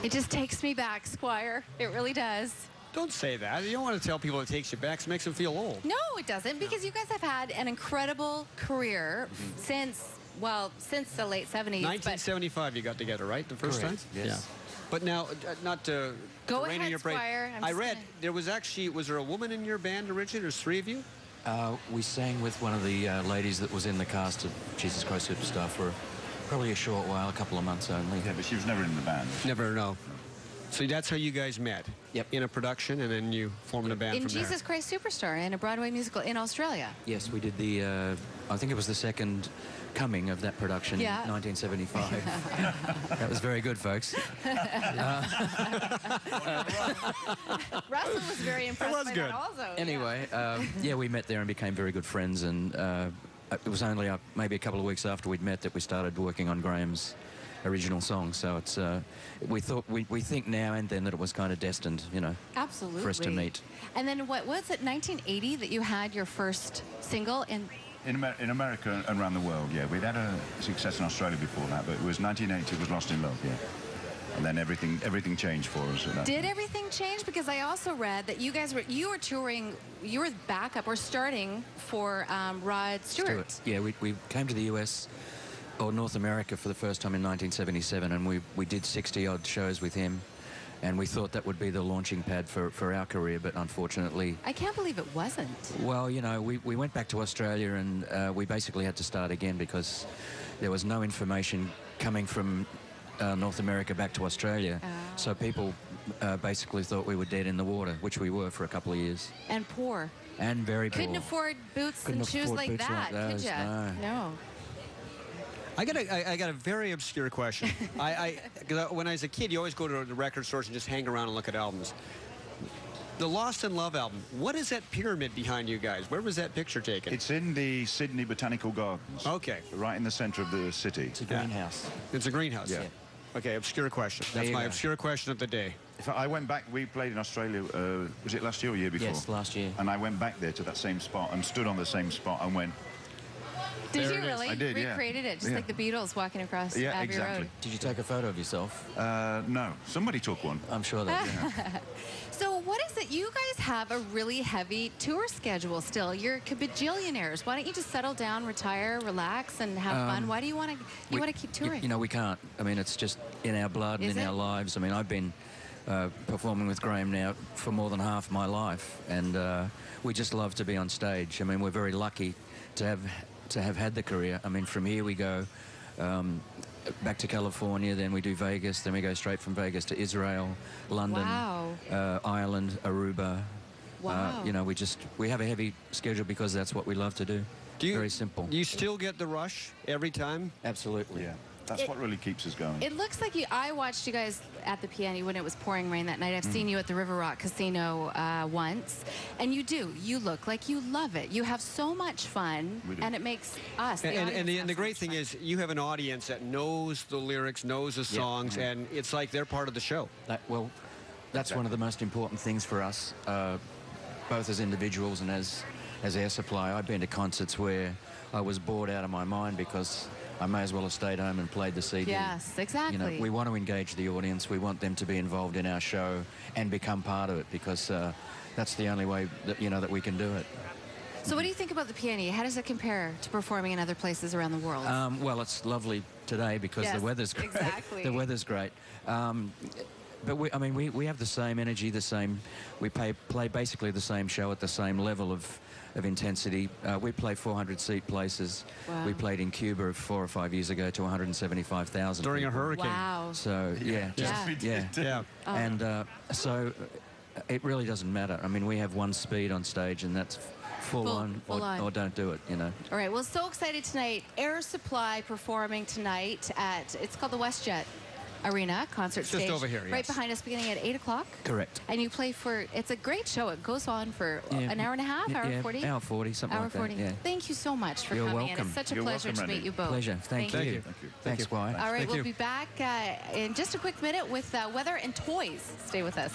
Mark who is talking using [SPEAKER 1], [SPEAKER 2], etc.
[SPEAKER 1] It just takes me back, Squire. It really does.
[SPEAKER 2] Don't say that. You don't want to tell people it takes you back. It makes them feel old.
[SPEAKER 1] No, it doesn't, because you guys have had an incredible career since the late 70s.
[SPEAKER 2] 1975 you got together, right? The first
[SPEAKER 3] Correct,
[SPEAKER 2] time?
[SPEAKER 3] yes.
[SPEAKER 2] Yeah. But now, not to
[SPEAKER 1] Go
[SPEAKER 2] rain on
[SPEAKER 1] ahead,
[SPEAKER 2] your parade.
[SPEAKER 1] Squire.
[SPEAKER 2] I read there was actually, was there a woman in your band originally? There's three of you?
[SPEAKER 3] We sang with one of the ladies that was in the cast of Jesus Christ Superstar for probably a short while, a couple of months only.
[SPEAKER 4] Yeah, but she was never in the band.
[SPEAKER 2] Never, no. So that's how you guys met?
[SPEAKER 3] Yep.
[SPEAKER 2] In a production, and then you formed a band
[SPEAKER 1] In
[SPEAKER 2] from there?
[SPEAKER 1] Jesus Christ Superstar, in a Broadway musical in Australia.
[SPEAKER 3] Yes, we did the, I think it was the second coming of that production
[SPEAKER 1] Yeah.
[SPEAKER 3] in 1975. That was very good, folks.
[SPEAKER 1] Russell was very impressed
[SPEAKER 2] was
[SPEAKER 1] by
[SPEAKER 2] good.
[SPEAKER 1] that also.
[SPEAKER 3] Anyway, yeah, we met there and became very good friends, and it was only maybe a couple of weeks after we'd met that we started working on Graham's original song. So it's we think now and then that it was kind of destined, you know,
[SPEAKER 1] Absolutely.
[SPEAKER 3] for us to meet.
[SPEAKER 1] And then what was it, 1980, that you had your first single in?
[SPEAKER 4] In America and around the world, yeah. We'd had a success in Australia before that, but it was 1980, it was Lost in Love, yeah. And then everything changed for us at that
[SPEAKER 1] Did
[SPEAKER 4] point.
[SPEAKER 1] everything change? Because I also read that you were touring, you were backup or starting for Rod Stewart.
[SPEAKER 3] Yeah, we came to the US or North America for the first time in 1977, and we did 60-odd shows with him, and we thought that would be the launching pad for our career, but unfortunately...
[SPEAKER 1] I can't believe it wasn't.
[SPEAKER 3] Well, you know, we went back to Australia, and we basically had to start again because there was no information coming from North America back to Australia. So people basically thought we were dead in the water, which we were for a couple of years.
[SPEAKER 1] And poor.
[SPEAKER 3] And very poor.
[SPEAKER 1] Couldn't afford boots
[SPEAKER 3] Couldn't
[SPEAKER 1] and shoes
[SPEAKER 3] afford
[SPEAKER 1] like
[SPEAKER 3] boots
[SPEAKER 1] that,
[SPEAKER 3] like
[SPEAKER 1] could
[SPEAKER 3] those,
[SPEAKER 1] you? No.
[SPEAKER 2] I got a very obscure question. 'Cause when I was a kid, you always go to the record stores and just hang around and look at albums. The Lost in Love album, what is that pyramid behind you guys? Where was that picture taken?
[SPEAKER 4] It's in the Sydney Botanical Gardens.
[SPEAKER 2] Okay.
[SPEAKER 4] Right in the centre of the city.
[SPEAKER 3] It's a greenhouse.
[SPEAKER 2] It's a greenhouse?
[SPEAKER 4] Yeah.
[SPEAKER 2] Okay, obscure question.
[SPEAKER 3] There
[SPEAKER 2] That's
[SPEAKER 3] you
[SPEAKER 2] my
[SPEAKER 3] go.
[SPEAKER 2] obscure question of the day.
[SPEAKER 4] In fact, I went back, we played in Australia, was it last year or year before?
[SPEAKER 3] Yes, last year.
[SPEAKER 4] And I went back there to that same spot and stood on the same spot and went,
[SPEAKER 1] Did
[SPEAKER 2] There
[SPEAKER 1] you
[SPEAKER 2] it is.
[SPEAKER 1] really?
[SPEAKER 4] I did, yeah.
[SPEAKER 1] Recreated it, just
[SPEAKER 4] Yeah.
[SPEAKER 1] like the Beatles walking across
[SPEAKER 4] yeah,
[SPEAKER 1] Abbey
[SPEAKER 4] exactly.
[SPEAKER 1] Road.
[SPEAKER 3] Did you take a photo of yourself?
[SPEAKER 4] No, somebody took one.
[SPEAKER 3] I'm sure they did.
[SPEAKER 1] So what is it? You guys have a really heavy tour schedule still. You're bajillionaires. Why don't you just settle down, retire, relax, and have fun? Why do you want to keep touring?
[SPEAKER 3] You know, we can't. I mean, it's just in our blood and
[SPEAKER 1] Is
[SPEAKER 3] in
[SPEAKER 1] it?
[SPEAKER 3] our lives. I mean, I've been performing with Graham now for more than half my life, and we just love to be on stage. I mean, we're very lucky to have had the career. I mean, from here we go back to California, then we do Vegas, then we go straight from Vegas to Israel, London,
[SPEAKER 1] Wow.
[SPEAKER 3] Ireland, Aruba.
[SPEAKER 1] Wow.
[SPEAKER 3] You know, we have a heavy schedule because that's what we love to do. Very simple.
[SPEAKER 2] Do you still get the rush every time?
[SPEAKER 3] Absolutely.
[SPEAKER 4] Yeah, that's what really keeps us going.
[SPEAKER 1] It looks like I watched you guys at the PNE when it was pouring rain that night. I've seen you at the River Rock Casino once, and you look like you love it. You have so much fun,
[SPEAKER 4] We do.
[SPEAKER 1] and it makes us.
[SPEAKER 2] And the great thing is you have an audience that knows the lyrics, knows the songs, and it's like they're part of the show.
[SPEAKER 3] That's one of the most important things for us, both as individuals and as Air Supply. I've been to concerts where I was bored out of my mind because I may as well have stayed home and played the CD.
[SPEAKER 1] Yes, exactly.
[SPEAKER 3] You know, we want to engage the audience. We want them to be involved in our show and become part of it because that's the only way that we can do it.
[SPEAKER 1] So what do you think about the PNE? How does it compare to performing in other places around the world?
[SPEAKER 3] Well, it's lovely today because
[SPEAKER 1] Yes,
[SPEAKER 3] the weather's great.
[SPEAKER 1] exactly.
[SPEAKER 3] The weather's great. But we have the same energy, we play basically the same show at the same level of intensity. We play 400-seat places.
[SPEAKER 1] Wow.
[SPEAKER 3] We played in Cuba 4 or 5 years ago to 175,000
[SPEAKER 2] During a
[SPEAKER 3] people.
[SPEAKER 2] hurricane.
[SPEAKER 1] Wow.
[SPEAKER 3] So, yeah.
[SPEAKER 2] Yeah.
[SPEAKER 3] And so it really doesn't matter. I mean, we have one speed on stage, and that's full on, or don't do it, you know.
[SPEAKER 1] All right, well, so excited tonight. Air Supply performing tonight at, it's called the WestJet Arena concert
[SPEAKER 2] It's just
[SPEAKER 1] stage.
[SPEAKER 2] over here,
[SPEAKER 1] Right
[SPEAKER 2] yes.
[SPEAKER 1] behind us, beginning at 8 o'clock.
[SPEAKER 3] Correct.
[SPEAKER 1] And you play it's a great show. It goes on for an hour and a half, hour 40?
[SPEAKER 3] Hour 40, something
[SPEAKER 1] Hour
[SPEAKER 3] like
[SPEAKER 1] 40.
[SPEAKER 3] that, yeah.
[SPEAKER 1] Thank you so much for
[SPEAKER 3] You're
[SPEAKER 1] coming in.
[SPEAKER 3] welcome.
[SPEAKER 1] It's such a
[SPEAKER 4] You're
[SPEAKER 1] pleasure
[SPEAKER 4] welcome,
[SPEAKER 1] to meet
[SPEAKER 4] Randy.
[SPEAKER 1] you both.
[SPEAKER 3] Pleasure. Thank you.
[SPEAKER 4] Thank you.
[SPEAKER 3] Thanks, Squire.
[SPEAKER 1] All right,
[SPEAKER 2] Thank
[SPEAKER 1] we'll
[SPEAKER 2] you.
[SPEAKER 1] be back in just a quick minute with weather and toys. Stay with us.